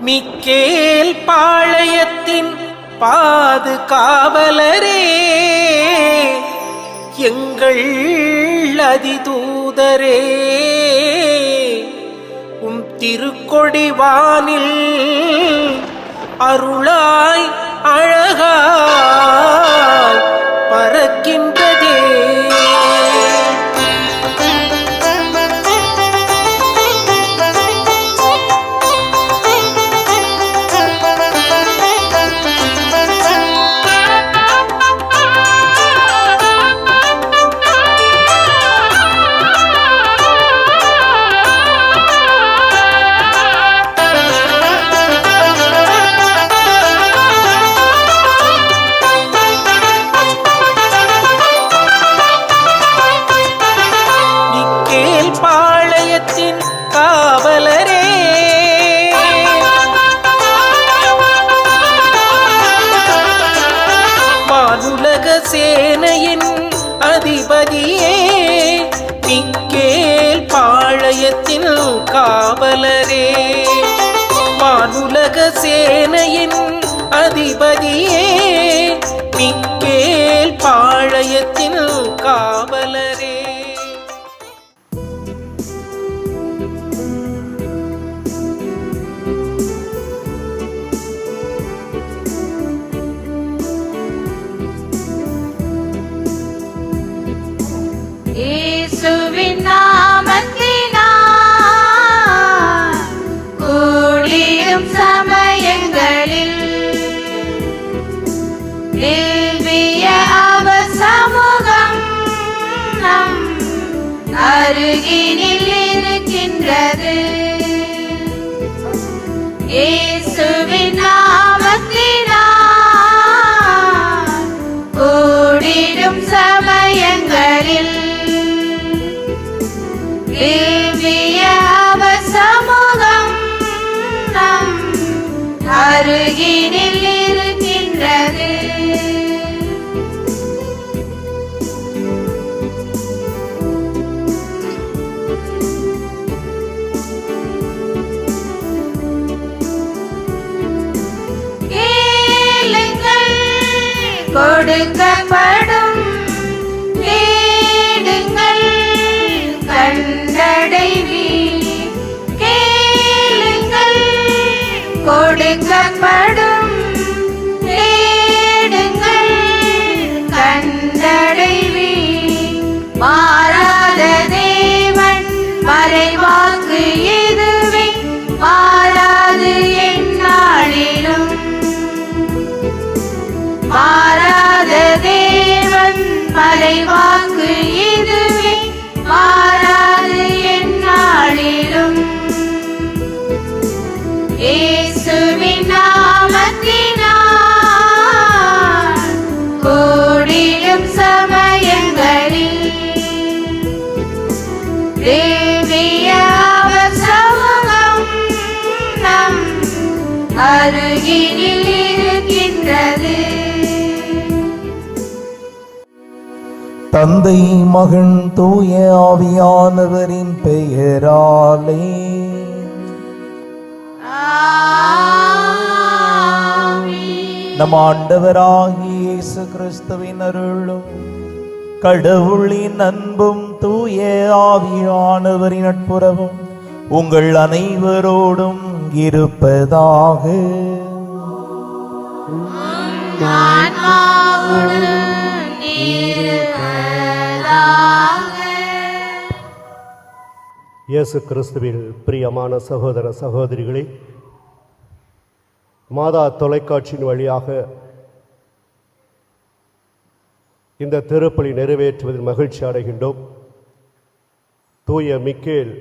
Michael பாளையத்தின் பாதுகாவலரே, எங்கள் அதிதூதரே, திருக்கொடி வானில் அருளாய் அழகாய் பறக்கின்றதே. காவலரே, வானுலக சேனையின் அதிபதியே, மிக்கேல் பாளையத்தின் காவலரே, வானுலக சேனையின் அதிபதியே, மிக்கேல் பாளையத்தின் காவலரே. இயேசுவின் நாமத்தினால் கூடிடும் சமயங்களில் திவ்ய அவர் சமூகம் நம் அருகினில் இருக்கின்றது. இயேசுவின் நாமத்தினால் கூடிடும் சமயங்களில் திவ்ய அவர் சமூகம் நம் அருகினில் இருக்கின்றது. கேளுங்கள், கொடுக்கப்படும், தேடுங்கள், கண்டடைவீர். கேளுங்கள், கொடுக்கப்படும், தேடுங்கள், கண்டடைவீர். மாறாத தேவன் மறைவாக்கு இதுவே, மாறாது எந்நாளிலும். மாறாத தேவன் மறைவாக்கு இதுவே, மாறாது எந்நாளிலும். இயேசுவின் நாமத்தினால் கூடிடும் சமயங்களில் திவ்ய அவர் சமூகம் நம் அருகினில் இருக்கின்றது. தந்தை மகன் தூய ஆவியானவரின் பெயராலே நம் ஆண்டவராகிய இயேசு கிறிஸ்துவின் அருளும் கடவுளின் அன்பும் தூய ஆவியானவரின் நட்புறவும் உங்கள் அனைவரோடும் இருப்பதாக. இயேசு கிறிஸ்துவில் பிரியமான சகோதர சகோதரிகளே, மாதா தொலைக்காட்சியின் வழியாக இந்த திருப்பலி நிறைவேற்றுவதில் மகிழ்ச்சி அடைகின்றோம். தூய மிக்கேல்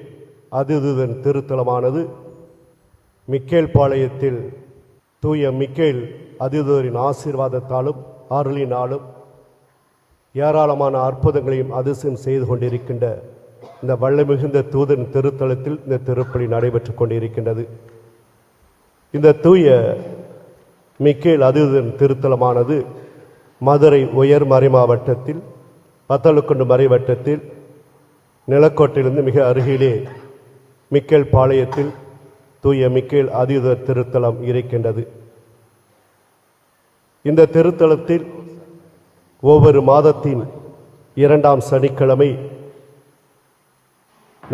அதிதூதன் திருத்தலமானது மிக்கேல் பாளையத்தில் தூய மிக்கேல் அதிதூதரின் ஆசீர்வாதத்தாலும் அருளினாலும் ஏராளமான அற்புதங்களையும் அதிசயம் செய்து கொண்டிருக்கின்ற இந்த வல்லமை மிகுந்த தூதன் திருத்தலத்தில் இந்த திருப்பலி நடைபெற்று கொண்டிருக்கின்றது. இந்த தூய மிக்கேல் அதிதூதன் திருத்தலமானது மதுரை உயர் மறைமாவட்டத்தில் பத்தலுக்குண்டு மறைவட்டத்தில் நிலக்கோட்டையிலிருந்து மிக அருகிலே மிக்கேல் பாளையத்தில் தூய மிக்கேல் அதிதூதர் திருத்தலம் இருக்கின்றது. இந்த திருத்தலத்தில் ஒவ்வொரு மாதத்தின் 2ஆம் சனிக்கிழமை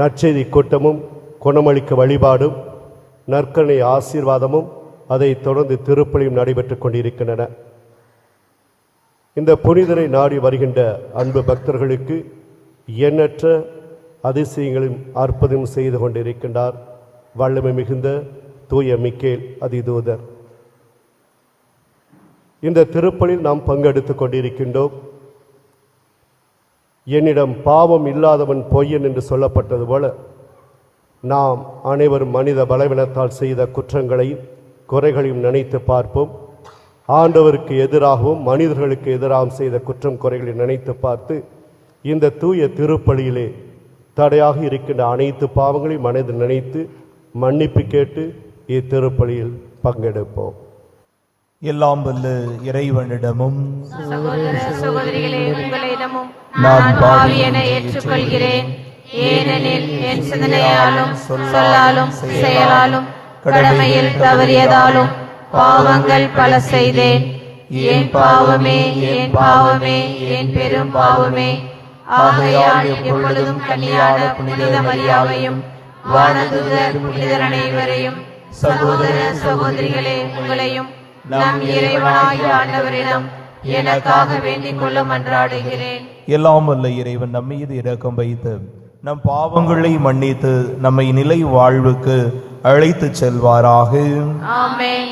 நற்செய்தி கூட்டமும் குணமளிக்க வழிபாடும் நற்கருணை ஆசீர்வாதமும் அதைத் தொடர்ந்து திருப்பலியும் நடைபெற்றுக் கொண்டிருக்கின்றன. இந்த புனிதரை நாடி வருகின்ற அன்பு பக்தர்களுக்கு எண்ணற்ற அதிசயங்களும் அற்புதமும் செய்து கொண்டிருக்கின்றார் வல்லமை மிகுந்த தூய மிக்கேல் அதிதூதர். இந்த திருப்பலில் நாம் பங்கெடுத்துக் கொண்டிருக்கின்றோம். என்னிடம் பாவம் இல்லாதவன் பொய்யன் என்று சொல்லப்பட்டது போல நாம் அனைவரும் மனித பலவீனத்தால் செய்த குற்றங்களையும் குறைகளையும் நினைத்து பார்ப்போம். ஆண்டவருக்கு எதிராகவும் மனிதர்களுக்கு எதிராகவும் செய்த குற்றம் குறைகளை நினைத்து பார்த்து இந்த தூய திருப்பலியிலே தடையாக இருக்கின்ற அனைத்து பாவங்களையும் மனதில் நினைத்து மன்னிப்பு கேட்டு இத்திருப்பலியில் பங்கெடுப்போம். எல்லாம் வல்ல இறைவனிடமும் சகோதர சகோதரிகளே, உங்களிடமும் நான் நான் பாவியென ஏற்றுக்கொள்கிறேன். ஏனெனில் என் சிந்தனையாலும் சொல்லாலும் செயலாலும் கடமையில் தவறியதாலும் பாவங்கள் பல செய்தேன். என் பாவமே, என் பாவமே, என் பெரும் பாவமே. ஆகையால் எப்பொழுதும் கன்னியான புனித மரியாவையும் வானதூதர் புனிதர் அனைவரையும் சகோதர சகோதரிகளே உங்களையும் நம் இறைவனாகிய ஆண்டவரிடம் எனக்காக வேண்டிக் கொள்ள மன்றாடுகிறேன். எல்லாம் வல்ல இறைவன் நம் மீது இரக்கம் வைத்து நம் பாவங்களை மன்னித்து நம்மை நிலை வாழ்வுக்கு அழைத்து செல்வாராக. ஆமென்.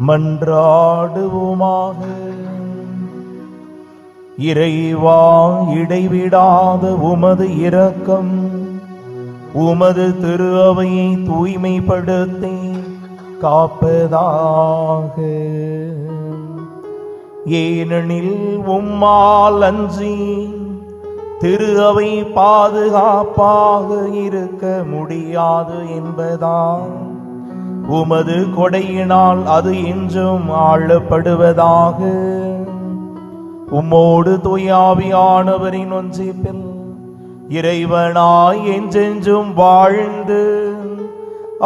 மன்றாடுவோமாக. இறைவா, இடைவிடாத உமது இரக்கம் உமது திரு அவையை தூய்மைப்படுத்தி காப்பதாக. ஏனெனில் உம்மால் அன்றி திரு அவை பாதுகாப்பாக இருக்க முடியாது என்பதால் உமது கொடையினால் அது என்றும் ஆளப்படுவதாக. உம்மோடு தூயாவியானவரின் ஒன்றிப்பில் இறைவனாய் என்றென்றும் வாழ்ந்து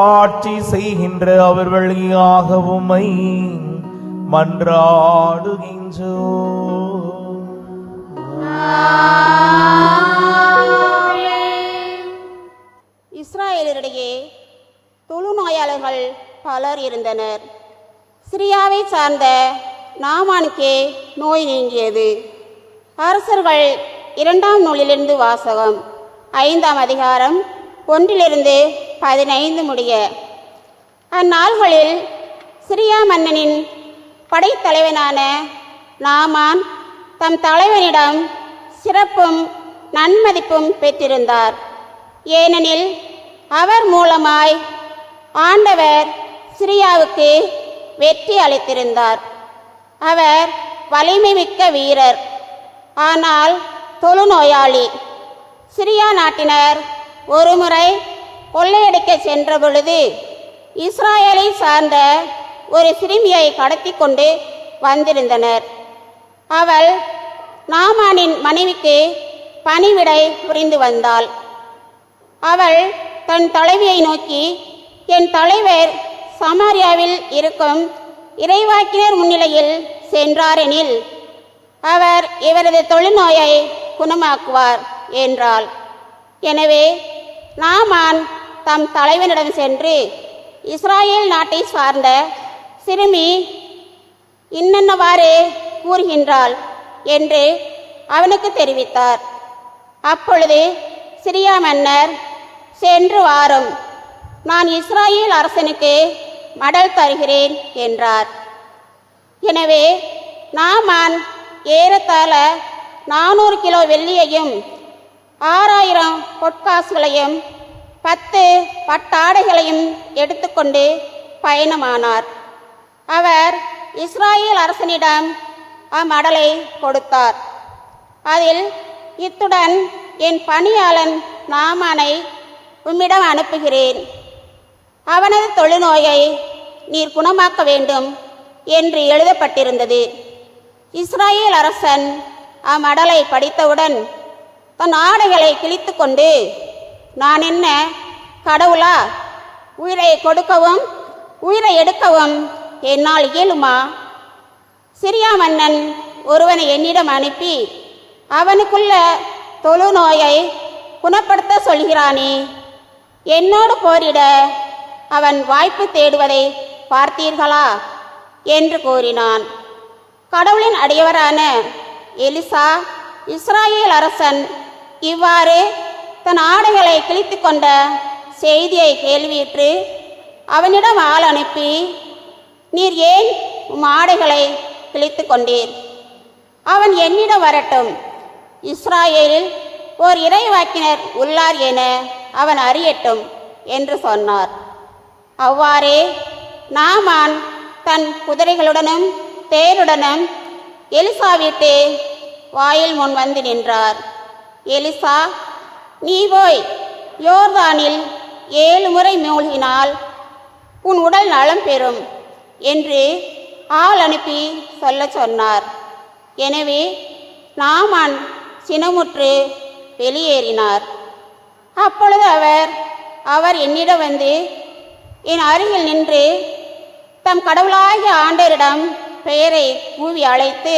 ஆட்சி செய்கின்ற அவர் வழியாக உம்மை மன்றாடுகின்றோம். இஸ்ராயேலரிடையே தொழுநோயாளர்கள் பலர் இருந்தனர். சிரியாவை சார்ந்த நாமானுக்கே நோய் நீங்கியது. அரசர்கள் 2ஆம் நூலிலிருந்து வாசகம். 5ஆம் அதிகாரம் 1-15 முடிய. அந்நாள்களில் சிரியா மன்னனின் படைத்தலைவனான நாமான் தம் தலைவனிடம் சிறப்பும் நன்மதிப்பும் பெற்றிருந்தார். ஏனெனில் அவர் மூலமாய் ஆண்டவர் சிரியாவுக்கு வெற்றி அளித்திருந்தார். அவர் வலிமை மிக்க வீரர், ஆனால் தொழுநோயாளி. சிரியா நாட்டினர் ஒருமுறை கொள்ளையடிக்க சென்ற பொழுது இஸ்ராயலை சார்ந்த ஒரு சிறுமியை கடத்தி கொண்டு வந்திருந்தனர். அவள் நாமானின் மனைவிக்கு பணிவிடை புரிந்து வந்தாள். அவள் தன் தலைவியை நோக்கி, என் தலைவர் சமாரியாவில் இருக்கும் இறைவாக்கினர் முன்னிலையில் சென்றாரெனில் அவர் இவரது தொழுநோயை குணமாக்குவார் என்றாள். எனவே நாமான் தம் தலைவனிடம் சென்று, இஸ்ராயேல் நாட்டை சார்ந்த சிறுமி இன்னென்னவாறு கூறுகின்றாள் என்று அவனுக்கு தெரிவித்தார். அப்பொழுது சிரியா மன்னர், சென்று வாரும், நான் இஸ்ராயேல் அரசனுக்கு மடல் தருகிறேன் என்றார். எனவே நாமான் ஏறத்தாழ 400 கிலோ வெள்ளியையும் 6000 பொற்காசுகளையும் 10 பட்டாடைகளையும் எடுத்துக்கொண்டு பயணமானார். அவர் இஸ்ராயேல் அரசனிடம் அம்மடலை கொடுத்தார். அதில், இத்துடன் என் பணியாளன் நாமானை உம்மிடம் அனுப்புகிறேன். அவனது தொழுநோயை நீர் குணமாக்க வேண்டும் என்று எழுதப்பட்டிருந்தது. இஸ்ராயேல் அரசன் அம்மடலை படித்தவுடன் தன் ஆடைகளை கிழித்து கொண்டு, நான் என்ன கடவுளா? உயிரை கொடுக்கவும் உயிரை எடுக்கவும் என்னால் இயலுமா? சிரியா மன்னன் ஒருவனை என்னிடம் அனுப்பி அவனுக்குள்ள தொழுநோயை குணப்படுத்த சொல்கிறானே, என்னோடு போரிட அவன் வாய்ப்பு தேடுவதை பார்த்தீர்களா என்று கூறினான். கடவுளின் அடியவரான எலிசா இஸ்ராயேல் அரசன் இவ்வாறு தன் ஆடைகளை கிழித்து கொண்ட செய்தியை கேள்வியுற்று அவனிடம் ஆள் அனுப்பி, நீர் ஏன் உம் ஆடைகளை கிழித்து கொண்டீர்? அவன் என்னிடம் வரட்டும், இஸ்ராயேலில் ஓர் இறைவாக்கினர் உள்ளார் என அவன் அறியட்டும் என்று சொன்னார். அவ்வாறே நாமான் தன் குதிரைகளுடனும் தேருடனும் எலிசா வீட்டு வாயில் முன் வந்து நின்றார். எலிசா, நீ போய் யோர்தானில் 7 முறை மூழ்கினால் உன் உடல் நலம் பெறும் என்று ஆள் அனுப்பி சொல்ல சொன்னார். எனவே நாமான் சினமுற்று வெளியேறினார். அப்பொழுது அவர் என்னிடம் வந்து என் அருகில் நின்று தம் கடவுளாகிய ஆண்டவரிடம் பெயரை கூவி அழைத்து,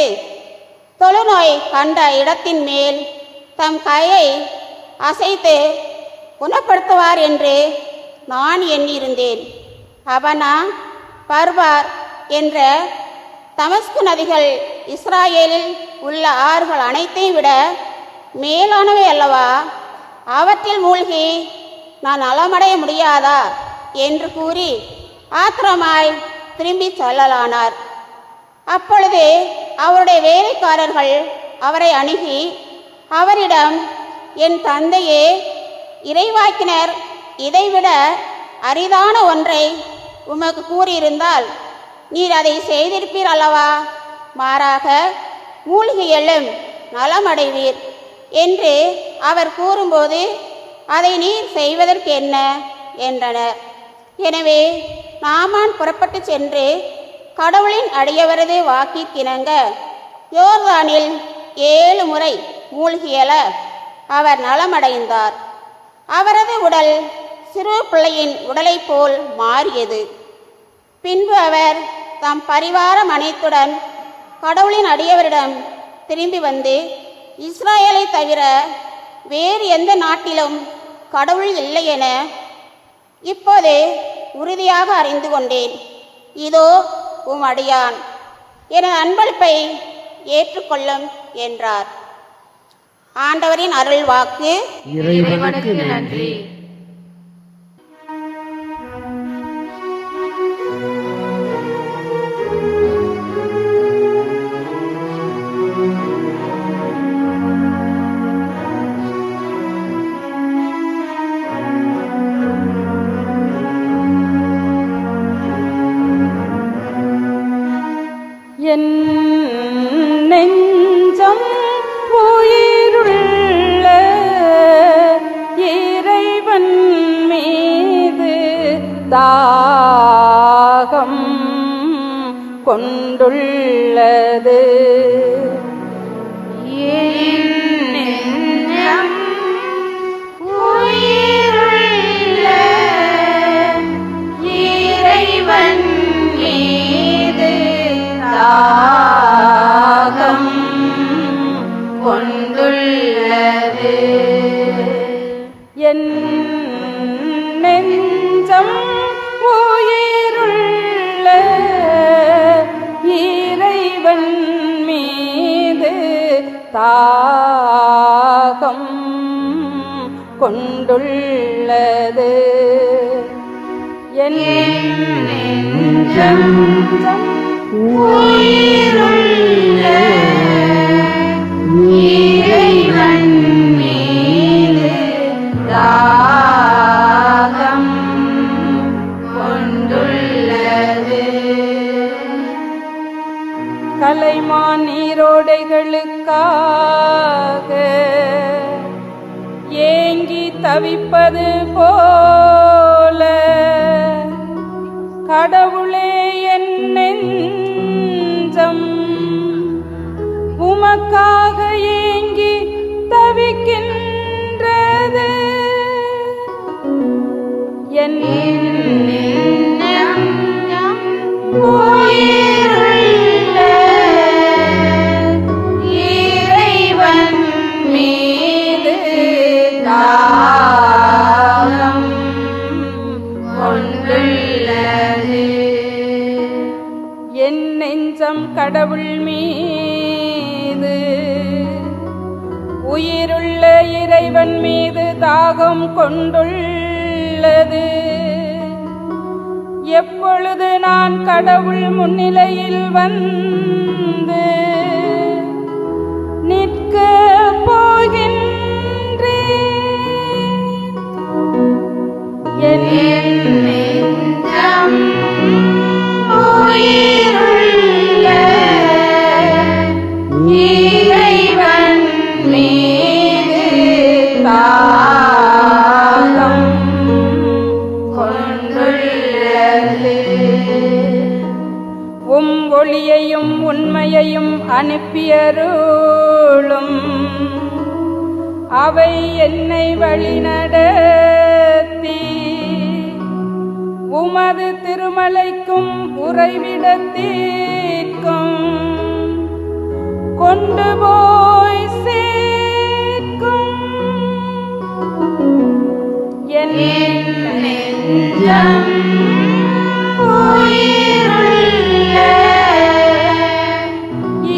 தொழுநோய் கண்ட இடத்தின் மேல் தம் கையை அசைத்து குணப்படுத்துவார் என்று நான் எண்ணியிருந்தேன். அவனா பர்பார் என்ற தமஸ்கு நதிகள் இஸ்ராயேலில் உள்ள ஆறுகள் அனைத்தையும் விட மேலானவை அல்லவா? அவற்றில் மூழ்கி நான் நலமடைய முடியாதா என்று கூறி ஆத்திரமாய் திரும்பி செல்லலானார். அப்பொழுது அவருடைய வேலைக்காரர்கள் அவரை அணுகி அவரிடம், என் தந்தையே, இறைவாக்கினர் இதைவிட அரிதான ஒன்றை உமக்கு கூறியிருந்தால் நீர் அதை செய்திருப்பீர் அல்லவா? மாறாக மூழ்கி எழும், நலமடைவீர் என்று அவர் கூறும்போது அதை நீர் செய்வதற்கு என்ன என்றனர். எனவே நாமான் புறப்பட்டு சென்று கடவுளின் அடியவரது வாக்கிற்கிணங்க யோர்தானில் 7 முறை மூழ்கியல அவர் நலமடைந்தார். அவரது உடல் சிறு பிள்ளையின் உடலைப் போல் மாறியது. பின்பு அவர் தம் பரிவாரம் அனைத்துடன் கடவுளின் அடியவரிடம் திரும்பி வந்து, இஸ்ராயேலை தவிர வேறு எந்த நாட்டிலும் கடவுள் இல்லை என இப்போது உறுதியாக அறிந்து கொண்டேன். இதோ உம் அடியான், எனது அன்பளிப்பை ஏற்றுக்கொள்ளும் என்றார். ஆண்டவரின் அருள் வாக்கு. இறைவனுக்கு நன்றி. என் நெஞ்சம் உயிருள்ள இறைவன் மீது தாகம் கொண்டுள்ளது. என் நெஞ்சம் உயிருள்ள இறைவன் மீது தாகம் கொண்டுள்ளது. என் நெஞ்சம் உயிருள்ள இறைவன் மீது தாகம் கொண்டுள்ளது. கலைமான் நீரோடைகளுக்காக ஏங்கி தவிப்பது போல கடவுளே என் நெஞ்சம் உமக்காக ஏங்கி தவிக்கின்றது. என் நெஞ்சம் உயிருள்ள இறைவன் மீது தாகம் கொண்டுள்ளது. என் நெஞ்சம் கடவுள் மீது உயிருள்ள இறைவன் மீது தாகம் கொண்டுள்ளது. எப்பொழுது நான் கடவுள் முன்னிலையில் வந்து நிற்க போகின்றேன். என் நெஞ்சம் உயிருள்ள இறைவன் மீது தாகம் கொண்டுள்ளது. ஒளியையும் உண்மையையும் அனுப்பியருளும் அவை என்னை வழிநடத்தி உமது திருமலைக்கும் உறைவிடத்திற்கும் கொண்டு போய் சேர்க்கும். என் நெஞ்சம் உயிருள்ள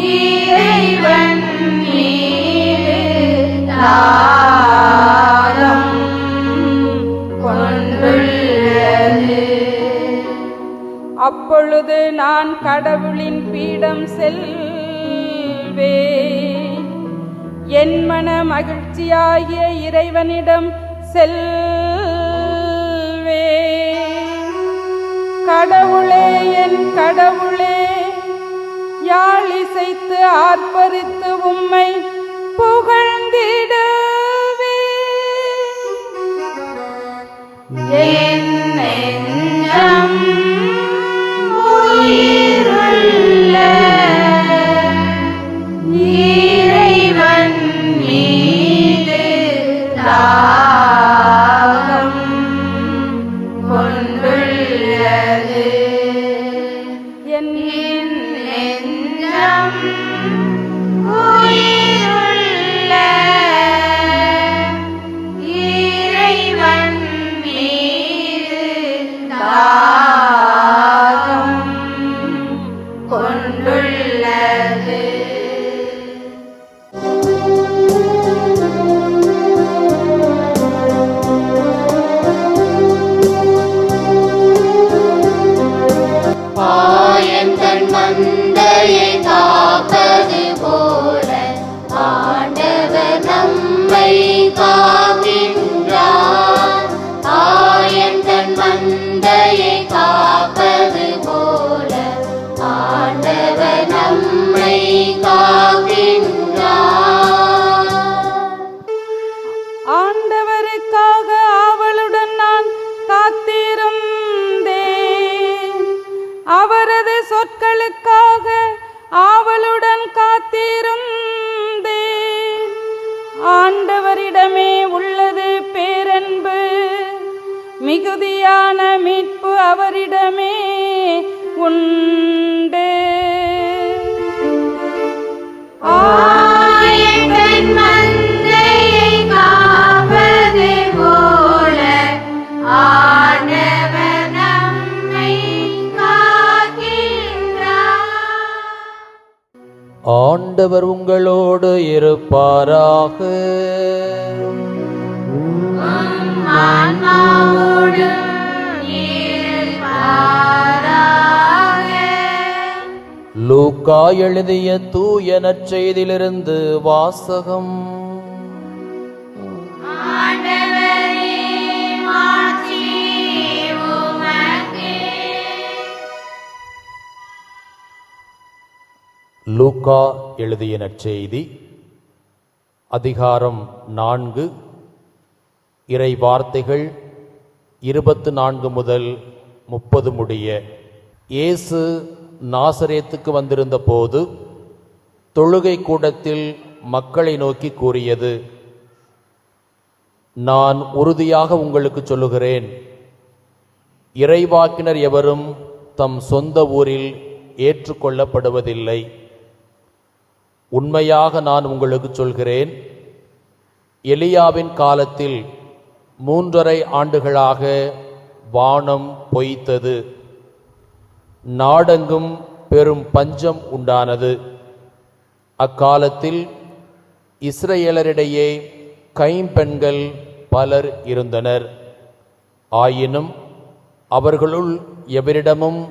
இறைவன் மீது தாகம் கொண்டுள்ளது. அப்பொழுது நான் கடவுளின் பீடம் செல்வேன். என் மன மகிழ்ச்சியாகிய இறைவனிடம் செல்வேன். கடவுளே, என் கடவுளே, யாழிசைத்து ஆர்ப்பரித்து உம்மை புகழ்ந்திடுவேன். என் நெஞ்சம் உயிருள்ள இறைவன் மீது தாகம் கொண்டுள்ளது. என் நெஞ்சம் உயிருள்ள இறைவன் மீது தாகம் கொண்டுள்ளது. ஆயன் தன் மந்தையை காப்பது போல ஆண்டவர் நம்மை காக்கின்றார். ஆயன் தன் மந்தையை காப்பது போல ஆண்டவர் நம்மை காக்கின்றார். ஆண்டவருக்காக ஆவலுடன் நான் காத்திருந்தேன். அவரது சொற்களுக்காக ஆவலுடன் காத்திருந்தேன். ஆண்டவரிடமே உள்ளது பேரன்பு, மிகுதியான மீட்பு அவரிடமே உண்டு. ஆயன் மந்தையை காப்பது போல ஆண்டவர் நம்மை காக்கின்றார். ஆண்டவர் உங்களோடு இருப்பாராக. ஆன்மாவோடும் இருப்பாராக. லூக்கா எழுதிய தூய நற்செய்தியிலிருந்து வாசகம். ஆண்டவரே, மாட்சி உமக்கே. லூக்கா எழுதிய நற்செய்தி அதிகாரம் 4 இறை வார்த்தைகள் 24 முதல் 30 முடிய. இயேசு நாசரேத்துக்கு வந்திருந்த போது தொழுகை கூடத்தில் மக்களை நோக்கி கூறியது, நான் உறுதியாக உங்களுக்கு சொல்லுகிறேன், இறைவாக்கினர் எவரும் தம் சொந்த ஊரில் ஏற்றுக்கொள்ளப்படுவதில்லை. உண்மையாக நான் உங்களுக்கு சொல்கிறேன், எலியாவின் காலத்தில் 3½ ஆண்டுகளாக வானம் பொய்த்தது, நாடெங்கும் பெரும் பஞ்சம் உண்டானது. அக்காலத்தில் இஸ்ரவேலரிடையே கைம்பெண்கள் பலர் இருந்தனர். ஆயினும் அவர்களுள் எவரிடமும்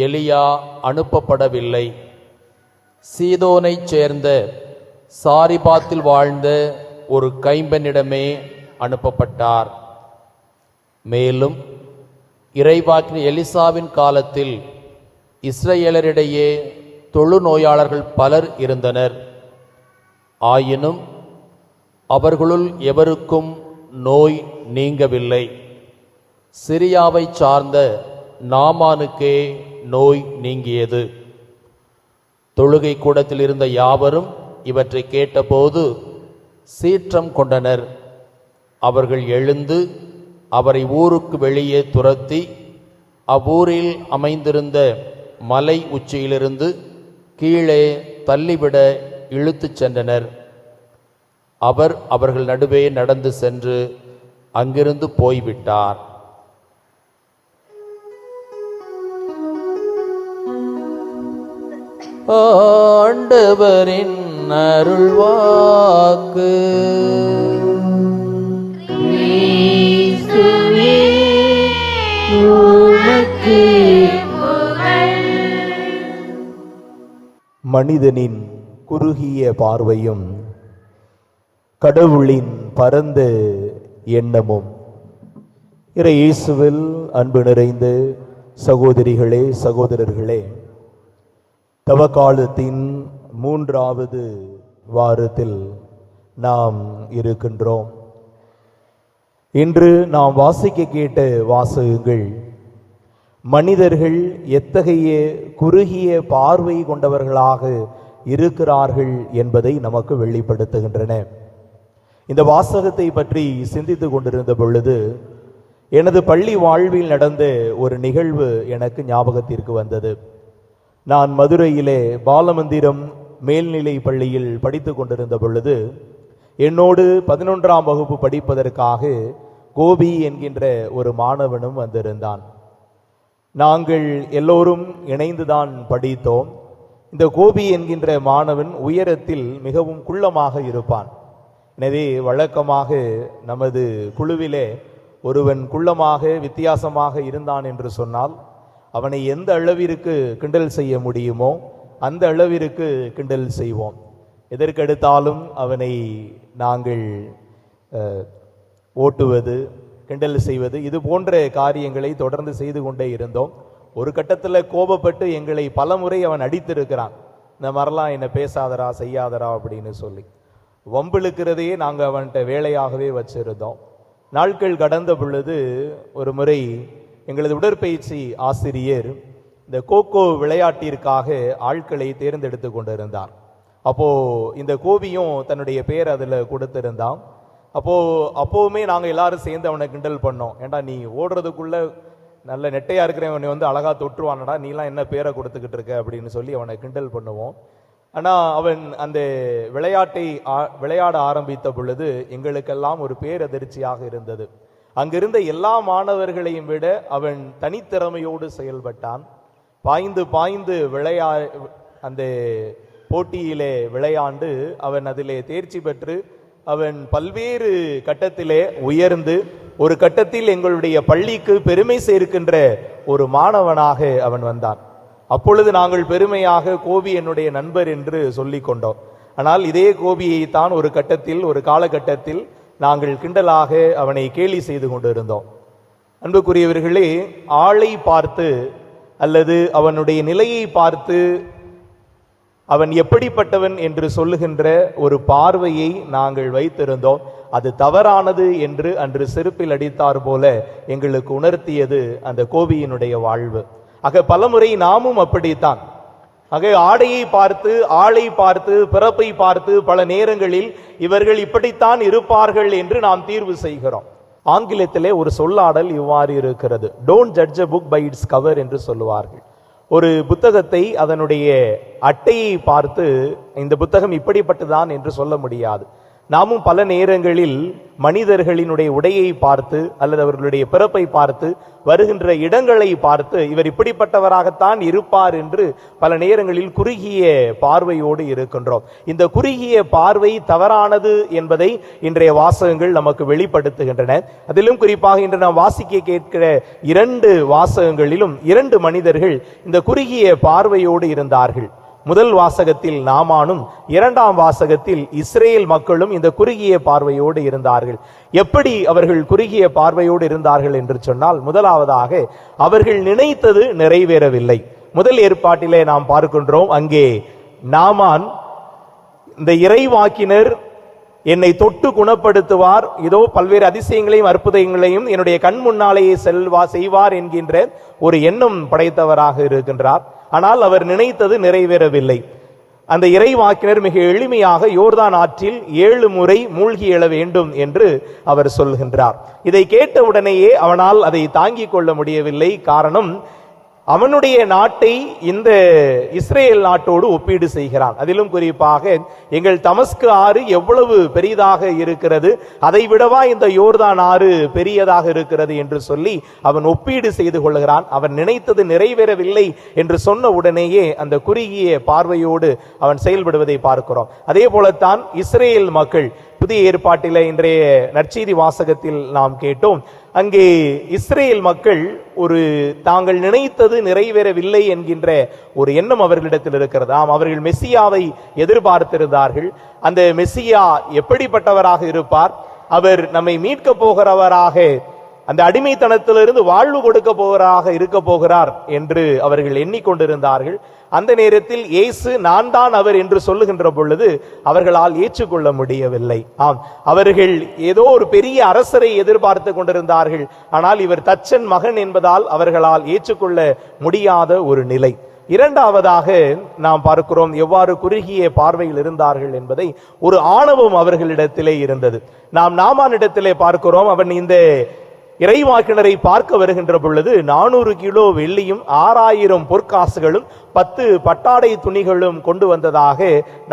எலியா அனுப்பப்படவில்லை. சீதோனைச் சேர்ந்த சாரிபாத்தில் வாழ்ந்த ஒரு கைம்பெண்ணிடமே அனுப்பப்பட்டார். மேலும் இறைவாக்கினர் எலிசாவின் காலத்தில் இஸ்ரவேலரிடையே தொழுநோயாளர்கள் பலர் இருந்தனர். ஆயினும் அவர்களுள் எவருக்கும் நோய் நீங்கவில்லை. சிரியாவைச் சார்ந்த நாமானுக்கே நோய் நீங்கியது. தொழுகை கூடத்தில் இருந்த யாவரும் இவற்றை கேட்டபோது சீற்றம் கொண்டனர். அவர்கள் எழுந்து அவரை ஊருக்கு வெளியே துரத்தி அவ்வூரில் அமைந்திருந்த மலை உச்சியிலிருந்து கீழே தள்ளிவிட இழுத்துச் சென்றனர். அவர் அவர்கள் நடுவே நடந்து சென்று அங்கிருந்து போய்விட்டார். ஆண்டவரின் அருள்வாக்கு. கிறிஸ்துவே, உமக்கு புகழ். மனிதனின் குறுகிய பார்வையும் கடவுளின் பரந்த எண்ணமும். இறை இயேசுவில் அன்பு நிறைந்த சகோதரிகளே, சகோதரர்களே, தவக்காலத்தின் 3வது வாரத்தில் நாம் இருக்கின்றோம். இன்று நாம் வாசிக்க கேட்ட வாசகங்கள் மனிதர்கள் எத்தகைய குறுகிய பார்வை கொண்டவர்களாக இருக்கிறார்கள் என்பதை நமக்கு வெளிப்படுத்துகின்றன. இந்த வாசகத்தை பற்றி சிந்தித்து கொண்டிருந்த பொழுது எனது பள்ளி வாழ்வில் நடந்த ஒரு நிகழ்வு எனக்கு ஞாபகத்திற்கு வந்தது. நான் மதுரையிலே பாலமந்திரம் மேல்நிலை பள்ளியில் படித்து கொண்டிருந்த பொழுது என்னோடு 11ஆம் வகுப்பு படிப்பதற்காக கோபி என்கின்ற ஒரு மாணவனும் வந்திருந்தான். நாங்கள் எல்லோரும் இணைந்துதான் படித்தோம். இந்த கோபி என்கின்ற மாணவன் உயரத்தில் மிகவும் குள்ளமாக இருப்பான். எனவே வழக்கமாக நமது குழுவிலே ஒருவன் குள்ளமாக வித்தியாசமாக இருந்தான் என்று சொன்னால் அவனை எந்த அளவிற்கு கிண்டல் செய்ய முடியுமோ அந்த அளவிற்கு கிண்டல் செய்வோம். எதற்கெடுத்தாலும் அவனை நாங்கள் ஓட்டுவது, கிண்டல் செய்வது, இது போன்ற காரியங்களை தொடர்ந்து செய்து கொண்டே இருந்தோம். ஒரு கட்டத்தில் கோபப்பட்டு எங்களை பலமுறை அவன் அடித்திருக்கிறான். இந்த மாதிரிலாம் என்னை பேசாதரா, செய்யாதரா அப்படின்னு சொல்லி வம்பிழுக்கிறதையே நாங்கள் அவன்கிட்ட வேலையாகவே வச்சிருந்தோம். நாட்கள் கடந்த பொழுது ஒரு முறை எங்களது உடற்பயிற்சி ஆசிரியர் இந்த கோகோ விளையாட்டிற்காக ஆட்களை தேர்ந்தெடுத்து கொண்டிருந்தார். அப்போது இந்த கோபியும் தன்னுடைய பேர் அதில் கொடுத்திருந்தான். அப்போவுமே நாங்கள் எல்லாரும் சேர்ந்து அவனை கிண்டல் பண்ணோம். ஏண்டா நீ ஓடுறதுக்குள்ளே நல்ல நெட்டையாக இருக்கிறவனை வந்து அழகாக தொற்றுவானடா, நீலாம் என்ன பேரை கொடுத்துக்கிட்டு இருக்க அப்படின்னு சொல்லி அவனை கிண்டல் பண்ணுவோம். ஆனால் அவன் அந்த விளையாட ஆரம்பித்த பொழுது எங்களுக்கெல்லாம் ஒரு பேரதிர்ச்சியாக இருந்தது. அங்கிருந்த எல்லா மாணவர்களையும் விட அவன் தனித்திறமையோடு செயல்பட்டான். பாய்ந்து பாய்ந்து அந்த போட்டியிலே விளையாண்டு அவன் அதிலே தேர்ச்சி பெற்று அவன் பல்வேறு கட்டத்திலே உயர்ந்து ஒரு கட்டத்தில் எங்களுடைய பள்ளிக்கு பெருமை சேர்க்கின்ற ஒரு மாணவனாக அவன் வந்தான். அப்பொழுது நாங்கள் பெருமையாக கோபி என்னுடைய நண்பர் என்று சொல்லிக் கொண்டோம். ஆனால் இதே கோபியை தான் ஒரு கட்டத்தில், ஒரு காலகட்டத்தில் நாங்கள் கிண்டலாக அவனை கேலி செய்து கொண்டிருந்தோம். அன்புக்குரியவர்களே, ஆளை பார்த்து அல்லது அவனுடைய நிலையை பார்த்து அவன் எப்படிப்பட்டவன் என்று சொல்லுகின்ற ஒரு பார்வையை நாங்கள் வைத்திருந்தோம். அது தவறானது என்று அன்று செருப்பில் அடித்தார் போல எங்களுக்கு உணர்த்தியது அந்த கோபியினுடைய வாழ்வு. ஆக பலமுறை நாமும் அப்படித்தான். ஆக ஆடையை பார்த்து, ஆளை பார்த்து, பிறப்பை பார்த்து பல நேரங்களில் இவர்கள் இப்படித்தான் இருப்பார்கள் என்று நாம் தீர்வு செய்கிறோம். ஆங்கிலத்திலே ஒரு சொல்லாடல் இவ்வாறு இருக்கிறது, don't judge a book by its cover என்று சொல்லுவார்கள். ஒரு புத்தகத்தை அதனுடைய அட்டையை பார்த்து இந்த புத்தகம் இப்படிப்பட்டதான் என்று சொல்ல முடியாது. நாமும் பல நேரங்களில் மனிதர்களினுடைய உடையை பார்த்து அல்லது அவர்களுடைய பிறப்பை பார்த்து வருகின்ற இடங்களை பார்த்து இவர் இப்படிப்பட்டவராகத்தான் இருப்பார் என்று பல நேரங்களில் குறுகிய பார்வையோடு இருக்கின்றோம். இந்த குறுகிய பார்வை தவறானது என்பதை இன்றைய வாசகங்கள் நமக்கு வெளிப்படுத்துகின்றன. அதிலும் குறிப்பாக இன்று நாம் வாசிக்க கேட்கிற 2 வாசகங்களிலும் 2 மனிதர்கள் இந்த குறுகிய பார்வையோடு இருந்தார்கள். முதல் வாசகத்தில் நாமானும், 2ஆம் வாசகத்தில் இஸ்ரேல் மக்களும் இந்த குறுகிய பார்வையோடு இருந்தார்கள். எப்படி அவர்கள் குறுகிய பார்வையோடு இருந்தார்கள் என்று சொன்னால், முதலாவதாக அவர்கள் நினைத்தது நிறைவேறவில்லை. முதல் ஏற்பாட்டிலே நாம் பார்க்கின்றோம், அங்கே நாமான் இந்த இறைவாக்கினர் என்னை தொட்டு குணப்படுத்துவார், இதோ பல்வேறு அதிசயங்களையும் அற்புதங்களையும் என்னுடைய கண் முன்னாலேயே செய்வார் என்கின்ற ஒரு எண்ணம் படைத்தவராக இருக்கின்றார். ஆனால் அவர் நினைத்தது நிறைவேறவில்லை. அந்த இறைவாக்கினர் மிக எளிமையாக யோர்தான் ஆற்றில் 7 முறை மூழ்கி எழ வேண்டும் என்று அவர் சொல்கின்றார். இதை கேட்டவுடனேயே அவனால் அதை தாங்கிக் கொள்ள முடியவில்லை. காரணம், அவனுடைய நாட்டை இந்த இஸ்ரேல் நாட்டோடு ஒப்பீடு செய்கிறான். அதிலும் குறிப்பாக எங்கள் தமஸ்கு ஆறு எவ்வளவு பெரிதாக இருக்கிறது, அதை விடவா இந்த யோர்தான் ஆறு பெரியதாக இருக்கிறது என்று சொல்லி அவன் ஒப்பீடு செய்து கொள்கிறான். அவன் நினைத்தது நிறைவேறவில்லை என்று சொன்ன உடனேயே அந்த குறுகிய பார்வையோடு அவன் செயல்படுவதை பார்க்கிறோம். அதே போலத்தான் இஸ்ரேல் மக்கள் புதிய ஏற்பாட்டில் இன்றைய நற்செய்தி வாசகத்தில் நாம் கேட்டோம். அங்கே இஸ்ரேல் மக்கள் ஒரு தாங்கள் நினைத்தது நிறைவேறவில்லை என்கின்ற ஒரு எண்ணம் அவர்களிடத்தில் இருக்கிறது. அவர்கள் மெசியாவை எதிர்பார்த்திருந்தார்கள். அந்த மெசியா எப்படிப்பட்டவராக இருப்பார், அவர் நம்மை மீட்க போகிறவராக, அந்த அடிமைத்தனத்திலிருந்து வாழ்வு கொடுக்க போகிறாராக இருக்க போகிறார் என்று அவர்கள் எண்ணிக்கொண்டிருந்தார்கள். அந்த நேரத்தில் இயேசு நான் தான் அவர் என்று சொல்லுகின்ற பொழுது அவர்களால் ஏற்றுக்கொள்ள முடியவில்லை. அவர்கள் ஏதோ ஒரு பெரிய அரசரை எதிர்பார்த்து கொண்டிருந்தார்கள். ஆனால் இவர் தச்சன் மகன் என்பதால் அவர்களால் ஏற்றுக்கொள்ள முடியாத ஒரு நிலை. 2ஆவதாக நாம் பார்க்கிறோம் எவ்வாறு குறுகிய பார்வையில் இருந்தார்கள் என்பதை. ஒரு ஆணவம் அவர்களிடத்திலே இருந்தது. நாம் நாமானிடத்திலே பார்க்கிறோம், அவன் இந்த இறைவாக்கினரை பார்க்க வருகின்ற பொழுது 400 கிலோ வெள்ளியும் 6000 பொற்காசுகளும் 10 பட்டாடை துணிகளும் கொண்டு வந்ததாக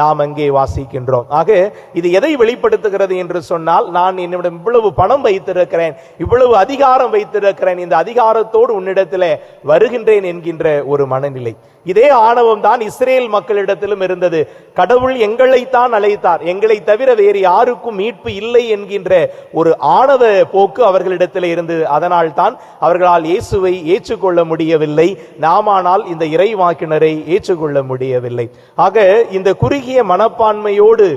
நாம் அங்கே வாசிக்கின்றோம். ஆக இது எதை வெளிப்படுத்துகிறது என்று சொன்னால், நான் என்னிடம் இவ்வளவு பணம் வைத்திருக்கிறேன், இவ்வளவு அதிகாரம் வைத்திருக்கிறேன், இந்த அதிகாரத்தோடு உன்னிடத்தில் வருகின்றேன் என்கின்ற ஒரு மனநிலை. இதே ஆணவம் தான் இஸ்ரேல் மக்களிடத்திலும் இருந்தது. கடவுள் எங்களைத்தான் அழைத்தார், எங்களை தவிர வேறு யாருக்கும் மீட்பு இல்லை என்கின்ற ஒரு ஆணவ போக்கு அவர்களிடத்தில் இருந்தது. அதனால் தான் அவர்களால் இயேசுவை ஏற்றுக்கொள்ள முடியவில்லை. நாமானால் இந்த இறைவாக்கினரை ஏற்றுக்கொள்ள முடியவில்லை. ஆக இந்த குறுகிய மனப்பான்மையோடு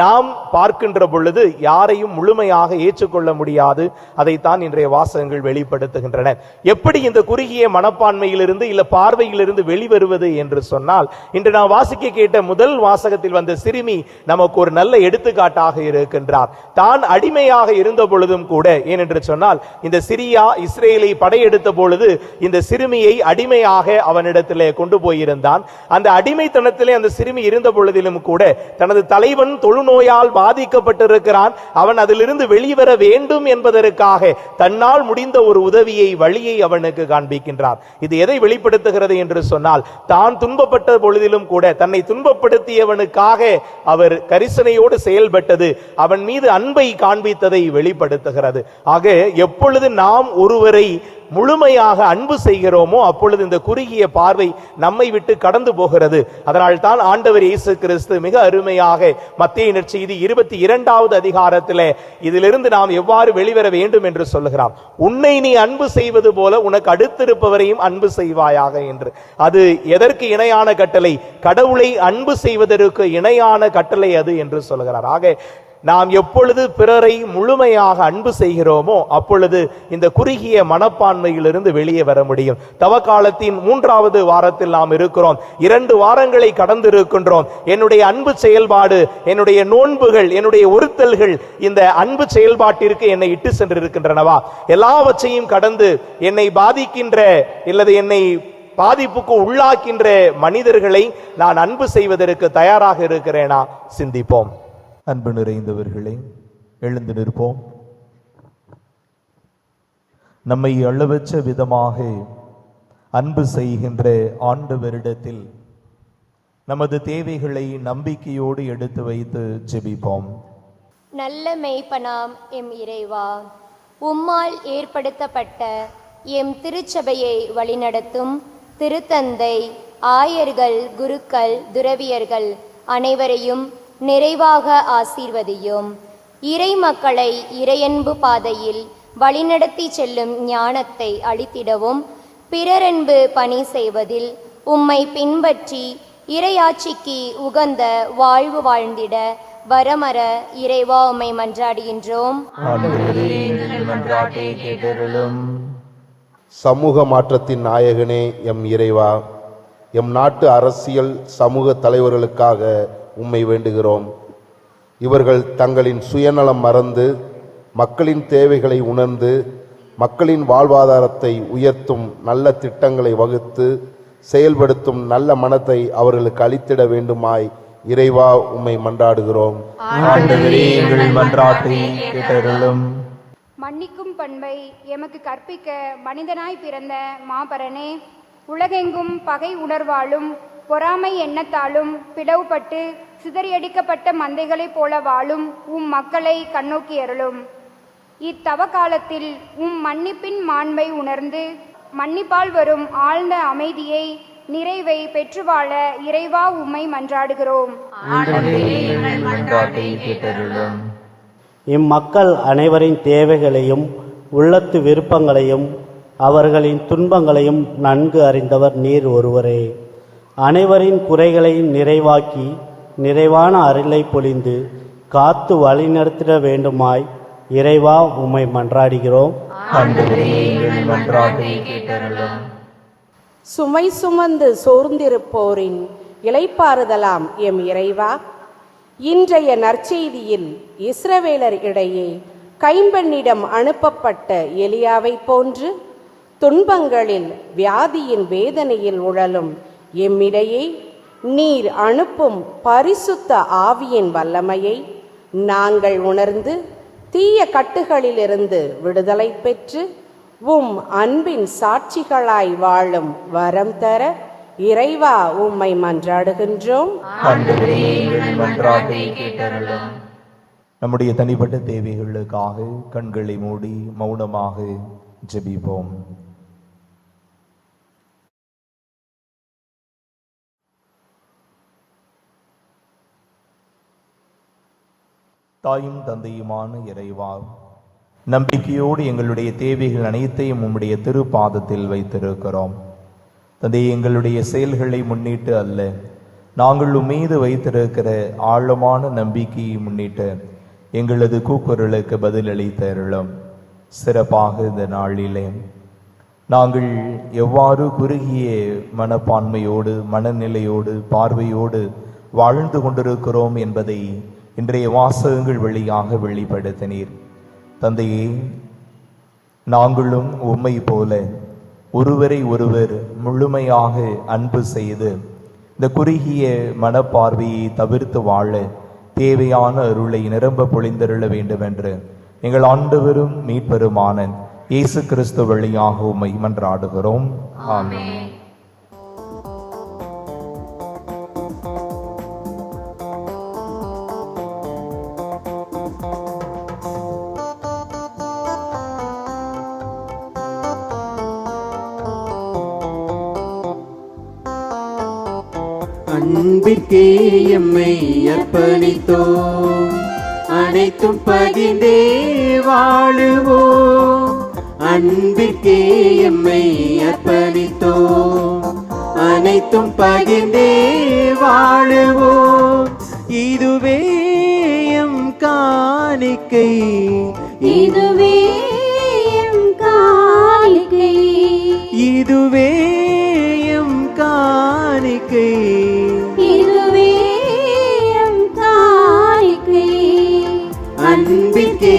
நாம் பார்க்கின்ற பொழுது யாரையும் முழுமையாக ஏற்றுக்கொள்ள முடியாது. அதைத்தான் இன்றைய வாசகங்கள் வெளிப்படுத்துகின்றன. எப்படி இந்த குறுகிய மனப்பான்மையிலிருந்து இல்ல பார்வையிலிருந்து வெளிவருவது என்று சொன்னால், இன்று நான் வாசிக்க கேட்ட முதல் வாசகத்தில் வந்த சிறுமி நமக்கு ஒரு நல்ல எடுத்துக்காட்டாக இருக்கின்றார். தான் அடிமையாக இருந்த பொழுதும் கூட, ஏனென்று சொன்னால் இந்த சிரியா இஸ்ரேலை படையெடுத்த பொழுது இந்த சிறுமியை அடிமையாக அவனிடத்திலே கொண்டு போயிருந்தான். அந்த அடிமைத்தனத்திலே அந்த சிறுமி இருந்த பொழுதிலும் கூட தனது தலைவன் தொழுநோயால் பாதிக்கப்பட்டிருக்கிறான். அவன் அதிலிருந்து வெளிவர வேண்டும் என்பதற்காக தன்னால் முடிந்த ஒரு உதவியை, வழியை அவனுக்கு காண்பிக்கின்றார். இது எதை வெளிப்படுத்துகிறது என்று சொன்னால், தான் துன்பப்பட்ட பொழுதிலும் கூட தன்னை துன்பப்படுத்தியவனுக்காக அவர் கரிசனையோடு செயல்பட்டது, அவன் மீது அன்பை காண்பித்ததை வெளிப்படுத்துகிறது. ஆக எப்பொழுது நாம் ஒருவரை முழுமையாக அன்பு செய்கிறோமோ அப்பொழுது இந்த குறுகிய பார்வை நம்மை விட்டு கடந்து போகிறது. அதனால் தான் ஆண்டவர் இயேசு கிறிஸ்து மிக அருமையாக மத்தேயு நற்செய்தி 22வது அதிகாரத்திலே இதிலிருந்து நாம் எவ்வாறு வெளிவர வேண்டும் என்று சொல்லுகிறார். உன்னை நீ அன்பு செய்வது போல உனக்கு அடுத்திருப்பவரையும் அன்பு செய்வாயாக என்று. அது எதற்கு இணையான கட்டளை? கடவுளை அன்பு செய்வதற்கு இணையான கட்டளை அது என்று சொல்கிறார். ஆக நாம் எப்பொழுது பிறரை முழுமையாக அன்பு செய்கிறோமோ அப்பொழுது இந்த குறுகிய மனப்பான்மையிலிருந்து வெளியே வர முடியும். தவக்காலத்தின் 3வது வாரத்தில் நாம் இருக்கிறோம். 2 வாரங்களை கடந்து இருக்கின்றோம். என்னுடைய அன்பு செயல்பாடு, என்னுடைய நோன்புகள், என்னுடைய ஒருத்தல்கள் இந்த அன்பு செயல்பாட்டிற்கு என்னை இட்டு சென்றிருக்கின்றனவா? எல்லாவற்றையும் கடந்து என்னை பாதிக்கின்ற அல்லது என்னை பாதிப்புக்கு உள்ளாக்கின்ற மனிதர்களை நான் அன்பு செய்வதற்கு தயாராக இருக்கிறேனா? சிந்திப்போம். அன்பு நிறைந்தவர்களே, எழுந்து நிற்போம். நம்மை அளவற்ற விதமாக அன்பு செய்கின்ற ஆண்டவரிடத்தில் நமது தேவைகளை நம்பிக்கையோடு எடுத்து வைத்து ஜெபிப்போம். நல்ல மேய்ப்பனாம் எம் இறைவா, உம்மால் ஏற்படுத்தப்பட்ட எம் திருச்சபையை வழிநடத்தும் திருத்தந்தை, ஆயர்கள், குருக்கள், துறவியர்கள் அனைவரையும் நிறைவாக ஆசீர்வதியும். இறை மக்களை இறையன்பு பாதையில் வழிநடத்தி செல்லும் ஞானத்தை அளித்திடவும், பிறரன்பு பணி செய்வதில் உம்மை பின்பற்றி இறையாட்சிக்கு உகந்த வாழ்வு வாழ்ந்திட வரமர இறைவா உம்மை மன்றாடுகின்றோம். சமூக மாற்றத்தின் நாயகனே எம் இறைவா, எம் நாட்டு அரசியல் சமூக தலைவர்களுக்காக உம்மை வேண்டுகிறோம். இவர்கள் தங்களின் சுயநலம் மறந்து மக்களின் தேவைகளை உணர்ந்து மக்களின் வாழ்வாதாரத்தை உயர்த்தும் நல்ல திட்டங்களை வகுத்து செயல்படுத்தும் நல்ல மனத்தை அவர்களுக்கு அளித்திட வேண்டுமாய் இறைவா உம்மை மன்றாடுகிறோம். மன்னிக்கும் பண்பை எமக்கு கற்பிக்க மனிதனாய் பிறந்த மாபரனே, உலகெங்கும் பகை உணர்வாலும் பொறாமை எண்ணத்தாலும் பிளவுபட்டு சிதறியடிக்கப்பட்ட மந்தைகளைப் போல வாழும் உம் மக்களை கண்ணோக்கி அருளும். இத்தவ காலத்தில் உம் மன்னிப்பின் மாண்பை உணர்ந்து மன்னிப்பால் வரும் ஆழ்ந்த அமைதியை, நிறைவை பெற்று வாழ இறைவா உம்மை மன்றாடுகிறோம். இம்மக்கள் அனைவரின் தேவைகளையும் உள்ளத்து விருப்பங்களையும் அவர்களின் துன்பங்களையும் நன்கு அறிந்தவர் நீர் ஒருவரே. அனைவரின் குறைகளையும் நிறைவாக்கி நிறைவான அருளை பொழிந்து காத்து வழிநடத்திட வேண்டுமாய் இறைவா உம்மை மன்றாடுகிறோம். சுமை சுமந்து சோர்ந்திருப்போரின் இளைப்பாறுதலாம் எம் இறைவா, இன்றைய நற்செய்தியில் இஸ்ரவேலர் இடையே கைம்பெண்ணிடம் அனுப்பப்பட்ட எலியாவை போன்று துன்பங்களில் வியாதியின் வேதனையில் உழலும் எம்மிடையே நீர் அனுப்பும் பரிசுத்த ஆவியின் வல்லமையை நாங்கள் உணர்ந்து தீய கட்டுகளிலிருந்து விடுதலை பெற்று உம் அன்பின் சாட்சிகளாய் வாழும் வரம் தர இறைவா உம்மை மன்றாடுகின்றோம். நம்முடைய தனிப்பட்ட தேவைகளுக்காக கண்களை மூடி மௌனமாக ஜெபிப்போம். தாயும் தந்தையுமான இறைவா, நம்பிக்கையோடு எங்களுடைய தேவைகள் அனைத்தையும் உம்முடைய திருப்பாதத்தில் வைத்திருக்கிறோம். தந்தை, எங்களுடைய செயல்களை முன்னிட்டு அல்ல, நாங்கள் உம்மீது வைத்திருக்கிற ஆழமான நம்பிக்கையை முன்னிட்டு எங்களது கூக்குரலுக்கு பதிலளித்தருளும். சிறப்பாக இந்த நாளிலே நாங்கள் எவ்வாறு குறுகிய மனப்பான்மையோடு, மனநிலையோடு, பார்வையோடு வாழ்ந்து கொண்டிருக்கிறோம் என்பதை இன்றைய வாசகங்கள் வழியாக வெளிப்படுத்தினீர். தந்தையே, நாங்களும் உம்மை போல ஒருவரை ஒருவர் முழுமையாக அன்பு செய்து இந்த குறுகிய மனப்பார்வையை தவிர்த்து வாழ தேவையான அருளை நிரம்ப பொழிந்தருள வேண்டும் என்று எங்கள் ஆண்டவரும் மீட்பெருமான இயேசு கிறிஸ்து வழியாக உம்மை மன்றாடுகிறோம். ஆமென். அன்பிற்கே எம்மை அர்ப்பணித்தோம், அனைத்தும் பகிர்ந்தே வாழுவோம். அன்பிற்கே எம்மை அர்ப்பணித்தோம், அனைத்தும் பகிர்ந்தே வாழுவோம். இதுவே எம் காணிக்கை, இதுவே எம் காணிக்கை, இதுவே எம் காணிக்கை, இதுவே எம் காணிக்கை. அன்பிற்கே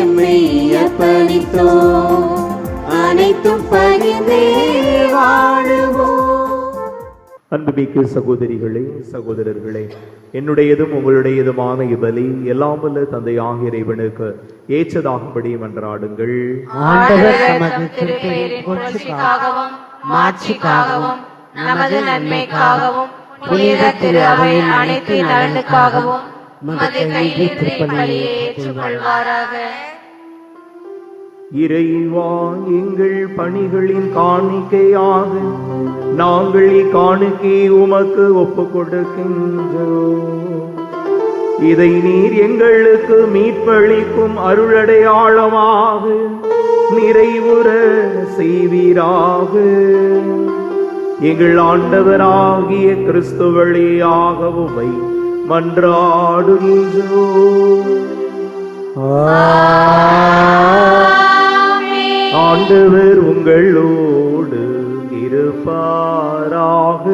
எம்மை அர்ப்பணித்தோம், அனைத்தும் பகிர்ந்தே வாழுவோம். அன்புமிக்க சகோதரிகளே சகோதரர்களே, என்னுடையதும் உங்களுடையதுமான இப்பலி எல்லாம் வல்ல தந்தையாகிய இறைவனுக்கு ஏற்றதாகும்படி மன்றாடுங்கள். ஆண்டவர் தமது திருப்பெயரின் புகழ்ச்சிக்காகவும் மாட்சிக்காகவும் நமது நன்மைக்காகவும் புனித திரு அவையின் அனைத்து நலனுக்காகவும் உமது கையில் திருப்பலியை ஏற்றுக்கொள்வாராக. இறைவா, எங்கள் பணிகளின் காணிக்கையாக நாங்கள் இக்காணிக்கை உமக்கு ஒப்பு கொடுக்கின்றோம். இதை நீர் எங்களுக்கு மீட்பளிக்கும் அருளடையாளமாக நிறைவுற செய்வீராக. எங்கள் ஆண்டவராகிய கிறிஸ்து வழியாக உம்மை மன்றாடுகின்றோம். ஆண்டவர் உங்களோடு இருப்பாராக.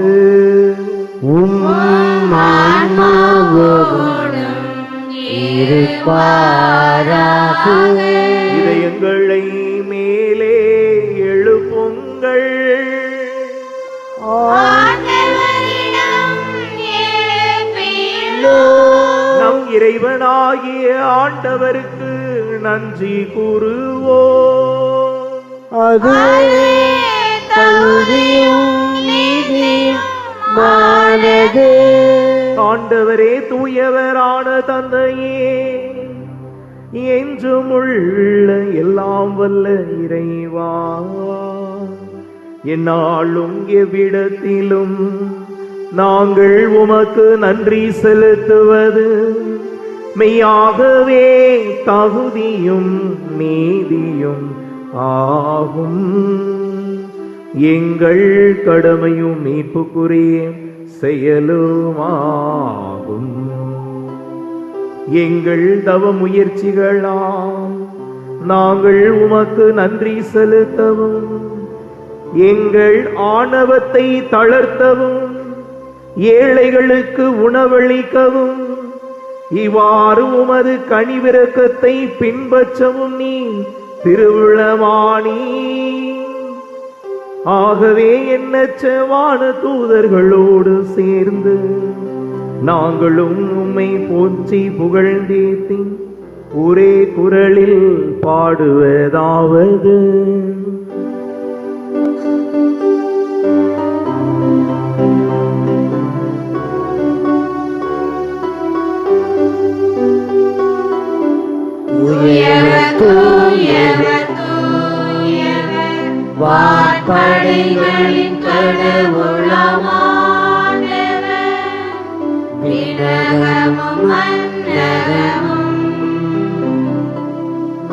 இதயங்களை மேலே எழுப்புங்கள். நம் இறைவனாகிய ஆண்டவருக்கு நன்றி கூறுவோம். ஆண்டவரே, தூயவரான தந்தையே, என்றும் உள்ள எல்லாம் வல்ல இறைவா, என்னாலும் எவ்விடத்திலும் நாங்கள் உமக்கு நன்றி செலுத்துவது மெய்யாகவே தகுதியும் நீதியும் ஆகும். எங்கள் கடமையும் மீட்புக்குரிய செயலுமாகும். எங்கள் தவ முயற்சிகளால் நாங்கள் உமக்கு நன்றி செலுத்தவும், எங்கள் ஆணவத்தை தளர்த்தவும், ஏழைகளுக்கு உணவளிக்கவும், இவ்வாறு உமது கனிவிரக்கத்தை பின்பற்றவும் நீ திருவுளமானி. ஆகவே எண்ணற்ற வான தூதர்களோடு சேர்ந்து நாங்களும் உம்மை போற்றி புகழ்ந்தேத்தி ஒரே குரலில் பாடுவதாவது: வான்படைகளின் கடவுளமானவர், விண்ணகமும் மண்ணகமும்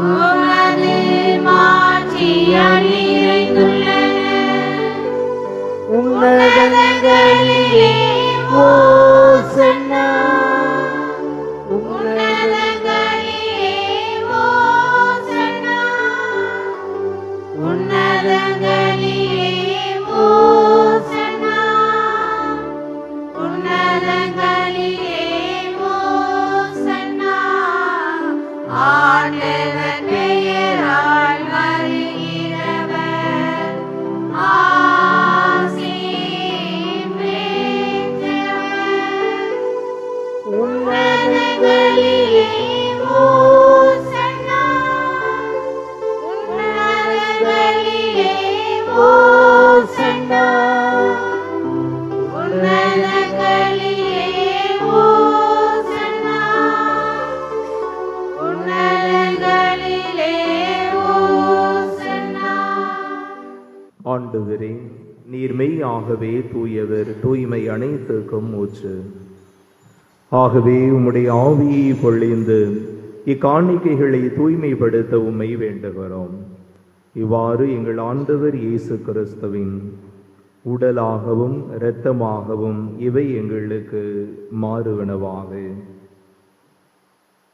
உமது மாட்சியால் நிறைந்துள்ளன. உன்னதங்களிலே ஓசன்னா, உன்னதங்களிலே ஓசன்னா, உன்னதங்களிலே ஓசன்னா, உன்னதங்களிலே ஓசன்னா. ஆண்டவர் பெயரால் வருகிறவர் ஆசி பெற்றவர். மெய்யாகவே தூயவர், தூய்மை அனைத்துக்கும் மூச்சு. ஆகவே உம்முடைய ஆவியை பொழிந்து இக்காணிக்கைகளை தூய்மைப்படுத்த உம்மை வேண்டுகிறோம். இவ்வாறு எங்கள் ஆண்டவர் இயேசு கிறிஸ்துவின் உடலாகவும் இரத்தமாகவும் இவை எங்களுக்கு மாறுவனவாக.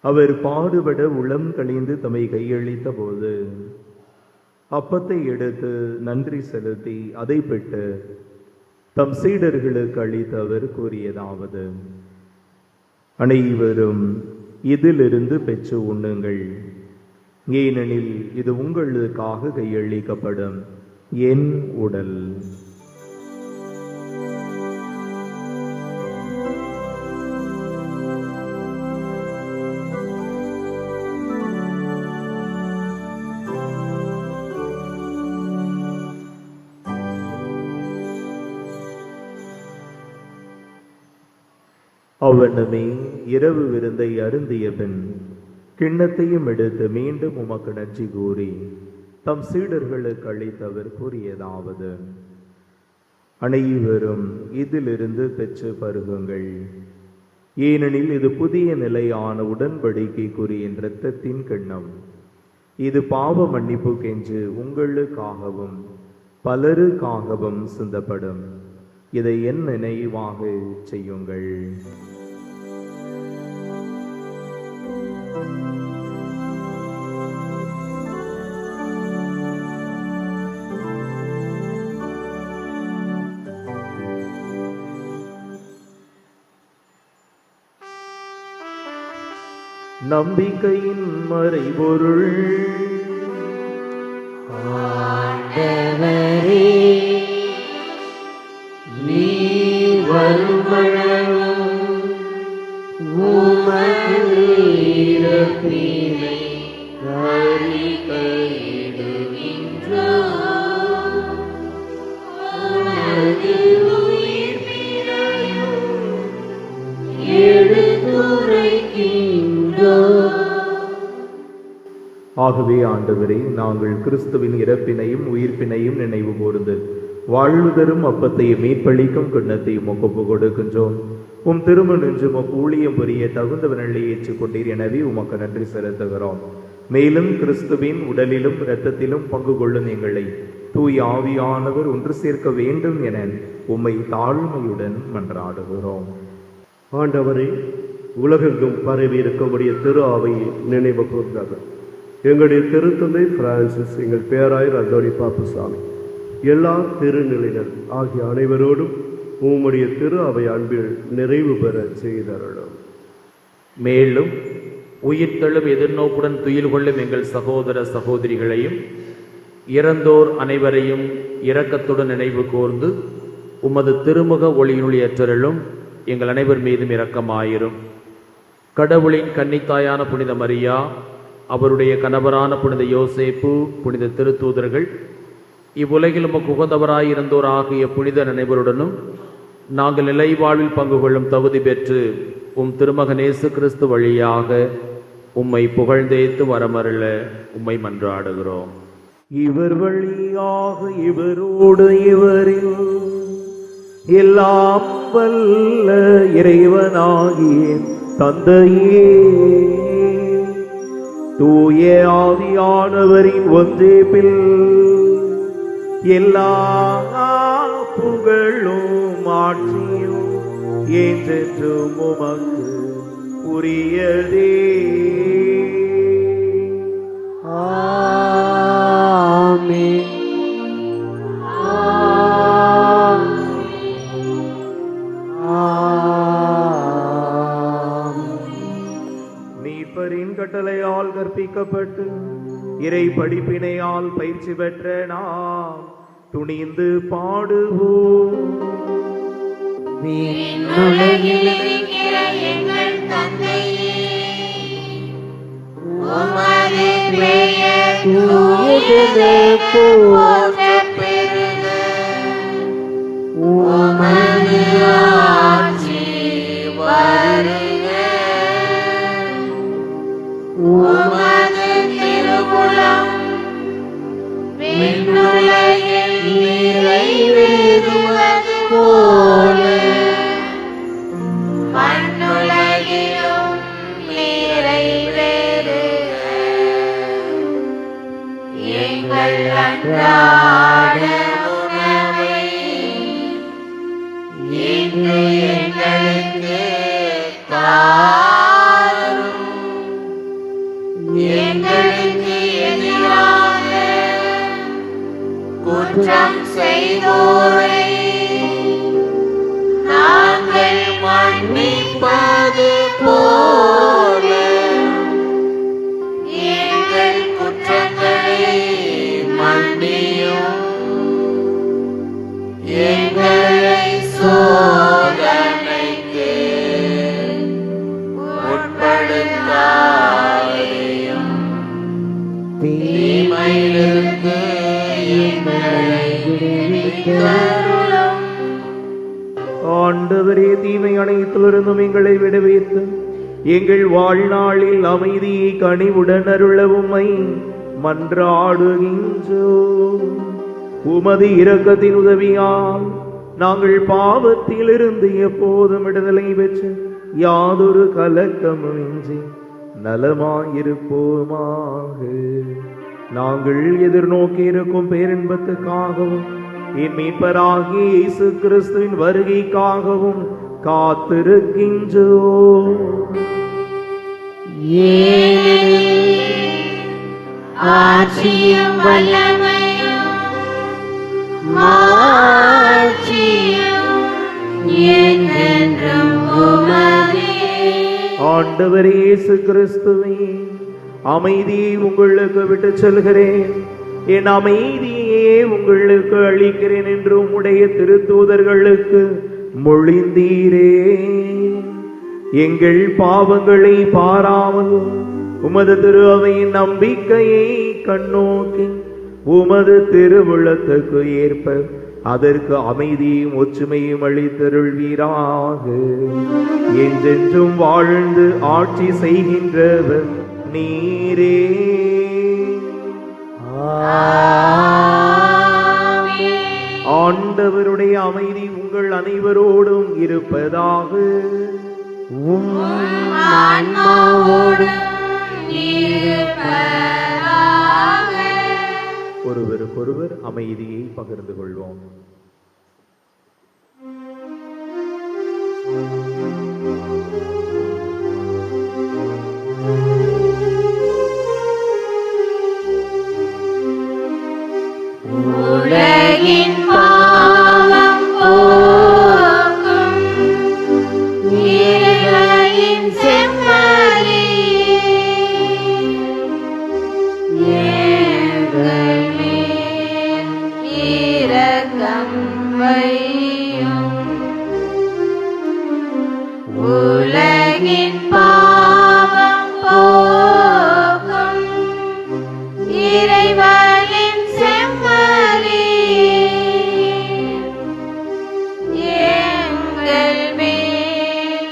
அவர் பாடுபட உளம் கழிந்து தம்மை கையளித்த போது அப்பத்தை எடுத்து நன்றி செலுத்தி அதை பெற்று தம் சீடர்களுக்கு அளித்து அவர் கூறியதாவது: அனைவரும் இதிலிருந்து பெற்று உண்ணுங்கள், ஏனெனில் இது உங்களுக்காக கையளிக்கப்படும் என் உடல். அவ்வண்ணமே இரவு விருந்தை அருந்திய பின் கிண்ணத்தையும் எடுத்து மீண்டும் உமக்கு நன்றி கூறி தம் சீடர்களுக்கு அளித்தவர் கூறியதாவது: அனைவரும் இதிலிருந்து பெற்று பருகுங்கள், ஏனெனில் இது புதிய நிலையான உடன்படிக்கைக்குரிய இரத்தத்தின் கிண்ணம். இது பாவ மன்னிப்புக்கென்று உங்களுக்காகவும் பலருக்காகவும் சிந்தப்படும். இதை என் நினைவாக செய்யுங்கள். நம்பிக்கையின் மறைபொருள் ஆண்டவரே, நீர் வருமளவும் உமது இறப்பினை அறிக்கையிடுகின்றோம். உமது உயிர்ப்பினையும் எடுத்துரைக்கின்றோம். ஆகவே ஆண்டவரே, நாங்கள் கிறிஸ்துவின் இறப்பினையும் உயிர்ப்பினையும் நினைவு கூர்ந்து வாழ்வு தரும் அப்பத்தையும் மீட்பளிக்கும் கிண்ணத்தையும் ஒப்பு கொடுக்கின்றோம். உம் திருமண் என்று உமக்கு ஊழியம் புரிய தகுந்தவர்களை ஏற்றுக்கொண்டீர், எனவே உமக்கு நன்றி செலுத்துகிறோம். மேலும் கிறிஸ்துவின் உடலிலும் இரத்தத்திலும் பங்கு கொள்ளும் எங்களை தூய் ஆவியானவர் ஒன்று சேர்க்க வேண்டும் என உம்மை தாழ்மையுடன் மன்றாடுகிறோம். ஆண்டவரே, உலகெங்கும் பரவி இருக்கக்கூடிய திரு ஆவையை நினைவு கூர்ந்தவர் எங்களுடைய திருத்தந்தை பிரான்சிஸ், எங்கள் பேராயர் அந்தோணி பாப்புசாமி, எல்லா திருநிலையினர் ஆகிய அனைவரோடும் உம்முடைய திரு அவை அன்பில் நிறைவு பெற செய்தருளும். மேலும் உயிர்த்தெழும் எதிர்நோக்குடன் துயில் கொள்ளும் எங்கள் சகோதர சகோதரிகளையும் இறந்தோர் அனைவரையும் இரக்கத்துடன் நினைவு கூர்ந்து உமது திருமுக ஒளியினுள் ஏற்றருளும். எங்கள் அனைவர் மீதும் இரக்கமாயிரும். கடவுளின் கன்னித்தாயான புனித மரியா, அவருடைய கணவரான புனித யோசேப்பு, புனித திருத்தூதர்கள், இவ்வுலகில் உமக்கு உகந்தவராயிருந்தோர் ஆகிய புனித அனைவருடனும் நாங்கள் நிலை வாழ்வில் பங்கு கொள்ளும் தகுதி பெற்று உம் திருமகன் இயேசு கிறிஸ்து வழியாக உம்மை புகழ்ந்தேத்து வரமருள உம்மை மன்றாடுகிறோம். இவர் வழியாக இவரோடு இவரில் எல்லாம் வல்ல இறைவனாகிய தந்தையே, தூய ஆவியானவரின் ஒன்றேபில் எல்லா புகழும் ஆட்சியும் என்றென்றும் உமக்கு உரியதே. ஆமென். மீட்பரின் கட்டளையால் கற்பிக்கப்பட்டு இறை படிப்பினையால் பயிற்சி பெற்ற நாம் துணிந்து பாடுவோம். உலகில் இருக்கிற எங்கள் தந்தையே, உமது பெயர் தூயது போற்றப் பெறுக. உமது ஆட்சி வருக. உமது திருவுளம் விண்ணுலகில் நிறைவேறுவது இன்று எங்களுக்கு தாரும். எங்களுக்கு எதிராக குற்றம் செய்தோரை நாங்கள் மன்னிப்பது போல எங்கள் குற்றங்களை மன்னியும். எங்களை சோதனைக்கு உட்படுத்தாதேயும். தீமையிலிருந்து எங்களை விடுவித்தருளும். ஆண்டவரே, தீமை அனைத்திலிருந்தும் எங்களை விடுவித்து எங்கள் வாழ்நாளில் அமைதியை கனிவுடன் அருள உம்மை மன்றாடுகின்றோம். உமது இரக்கத்தின் உதவியால் நாங்கள் பாவத்திலிருந்து எப்போதும் விடுதலை பெற்று யாதொரு கலக்கமின்றி நலமாயிருப்போமாக. நாங்கள் எதிர்நோக்கி இருக்கும் பேரின்பத்துக்காகவும் என் மீட்பராகிய இயேசு கிறிஸ்துவின் வருகைக்காகவும் காத்திருக்கின்றோம். ஆட்சியும் வல்லமையும் மாட்சியும் என்றென்றும் உமதே. ஆண்டவர் இயேசு கிறிஸ்துவே, அமைதியை உங்களுக்கு விட்டு செல்கிறேன், என் அமைதியே உங்களுக்கு அளிக்கிறேன் என்று உம்முடைய திருத்தூதர்களுக்கு மொழிந்தீரே. எங்கள் பாவங்களை பாராமல் உமது திரு அவையின் நம்பிக்கையை கண்ணோக்கி உமது திருவுள்ளத்துக்கு ஏற்ப அதற்கு அமைதியும் ஒற்றுமையும் அளித்தருள்வீராக. என்றென்றும் வாழ்ந்து ஆட்சி செய்கின்றவர் நீரே. ஆண்டவருடைய அமைதி உங்கள் அனைவரோடும் இருப்பதாக. ஒருவருக்கொருவர் அமைதியை பகிர்ந்து கொள்வோம். உலகின் பாவம் போக்கும் இறைவனின் செம்மறியே, எங்கள் மேல் இரக்கம் வையும். உலகின் பாவம் போக்கும் இறைவனின் செம்மறியே, எங்கள் மேல்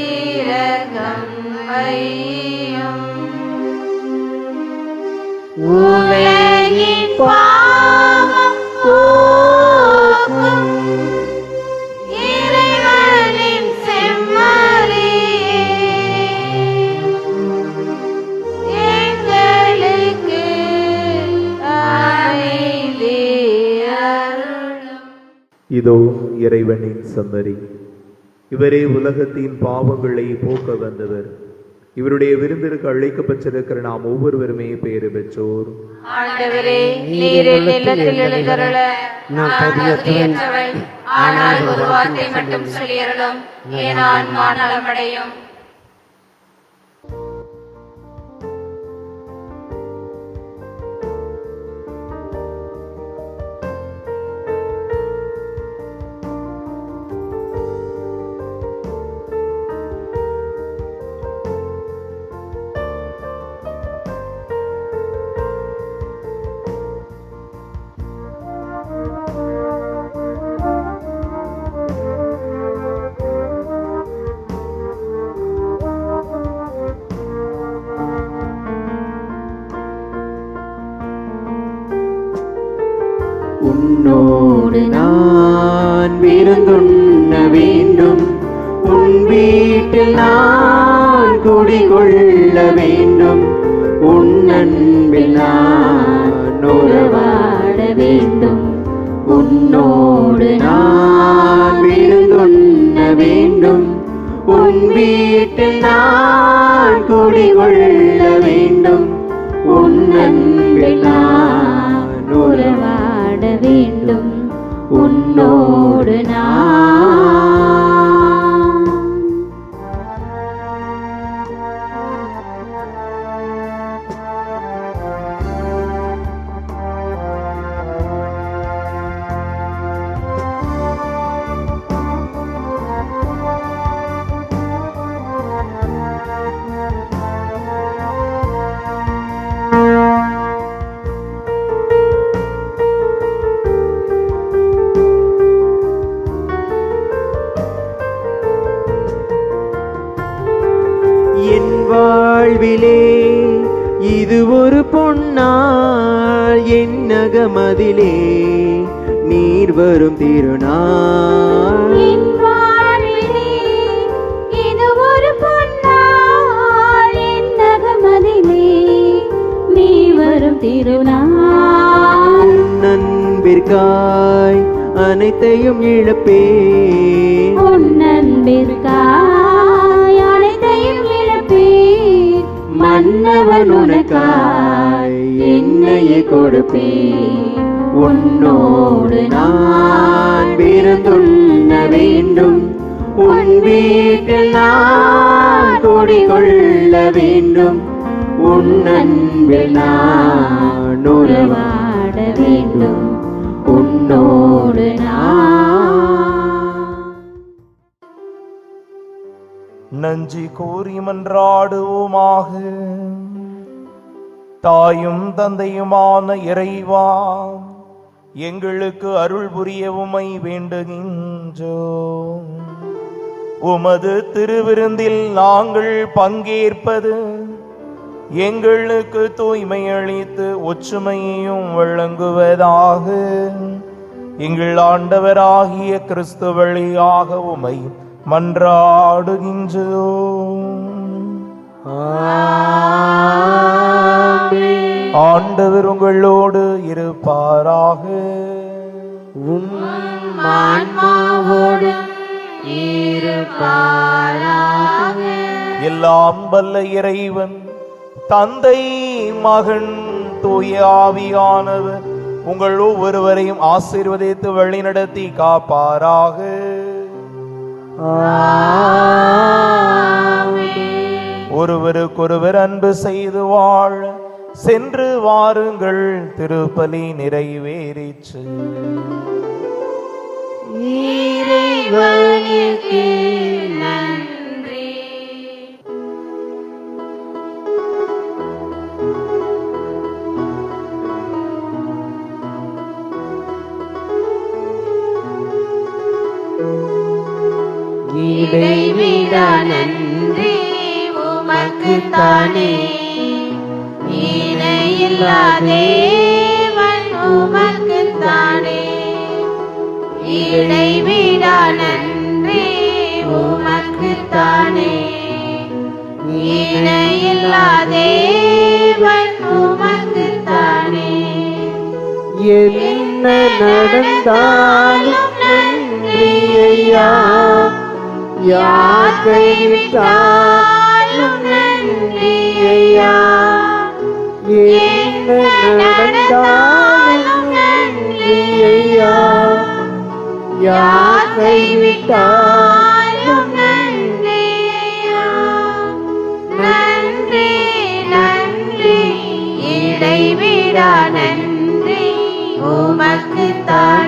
இரக்கம் வையும். உலகின் பாவம் போக்கும் இறைவனின் செம்மறியே, எங்களுக்கு அமைதி அருளும். இதோ இறைவனின் செம்மறி, இவரே உலகத்தின் பாவங்களை போக்க வந்தவர். இவருடைய விருந்திற்கு அழைக்கப்பட்டிருக்கிற நாம் ஒவ்வொருவருமே பேறு பெற்றோர். ஆண்டவரே, நீர் என் இல்லத்தில் எழுந்தருள நான் தகுதியற்றவள். ஆனால் ஒரு வார்த்தை மட்டும் சொல்லியருளும், என் ஆன்மா நலமடையும். உன்னோடு நான் விருந்துண்ண வேண்டும், உன் வீட்டில் நான் குடிகொள்ள வேண்டும், உன் அன்பில் நான் உறவாட வேண்டும், உன்னோடு நான் விருந்துண்ண வேண்டும். உன் வீட்டில் நான் குடிகொள்ள வேண்டும். உன் அன்பில் நான் உறவாட வேண்டும். உன்னோடு நான் என் வாழ்விலே இது ஒரு பொன்னாள். என் நகமதிலே நீர் வரும் திருநாள். என் வாழ்விலே இது ஒரு பொன்னாள். என் நகமதிலே நீ வரும் திருநாள். உன் அன்பிற்காய் அனைத்தையும் இழப்பேன். உன் அன்பிற்காய் அனைத்தையும் இழப்பேன். மன்னவன் உனக்காய் என்னையே கொடுப்பேன். உன்னோடு நான் விருந்துண்ண வேண்டும். உன் வீட்டில் நான் குடிகொள்ள வேண்டும். உன் அன்பில் நான் உறவாட வேண்டும். உன்னோடு நான் நஞ்சி கூறி மன்றாடுவோமாக. தாயும் தந்தையுமான இறைவா, எங்களுக்கு அருள் புரிய உமை வேண்டுகின்றோம். உமது திருவிருந்தில் நாங்கள் பங்கேற்பது எங்களுக்கு தூய்மை அளித்து ஒற்றுமையையும் வழங்குவதாக. எங்கள் ஆண்டவராகிய கிறிஸ்து வழியாக உமை மன்றாடுகின்றோம். ஆண்டவர் உங்களோடு இருப்பாராக. ஆன்மாவோடு இருப்பாராக. எல்லாம் வல்ல இறைவன் தந்தை, மகன், தூய ஆவியானவர் உங்கள் ஒவ்வொருவரையும் ஆசீர்வதித்து வழிநடத்தி காப்பாராக. ஒருவருக்கொருவர் அன்பு செய்து வாழ சென்று வாருங்கள். திருப்பலி நிறைவேறிற்று. இறைவனுக்கு நன்றி. இடைவிடா நன்றி உமக்குத்தானே. இணையில்லா தேவன் உமக்குத்தானே. இடைவிடா நன்றி உமக்குத்தானே. இணையில்லா தேவன் உமக்குத்தானே. என்ன நடந்தாலும் நன்றி ஐயா. யார் கைவிட்டாலும் நன்றி ஐயா. என்ன நடந்தாலும் நன்றி ஐயா. யார் கைவிட்டாலும் நன்றி ஐயா. நன்றி நன்றி இடைவிடா நன்றி உமக்குத்தானே.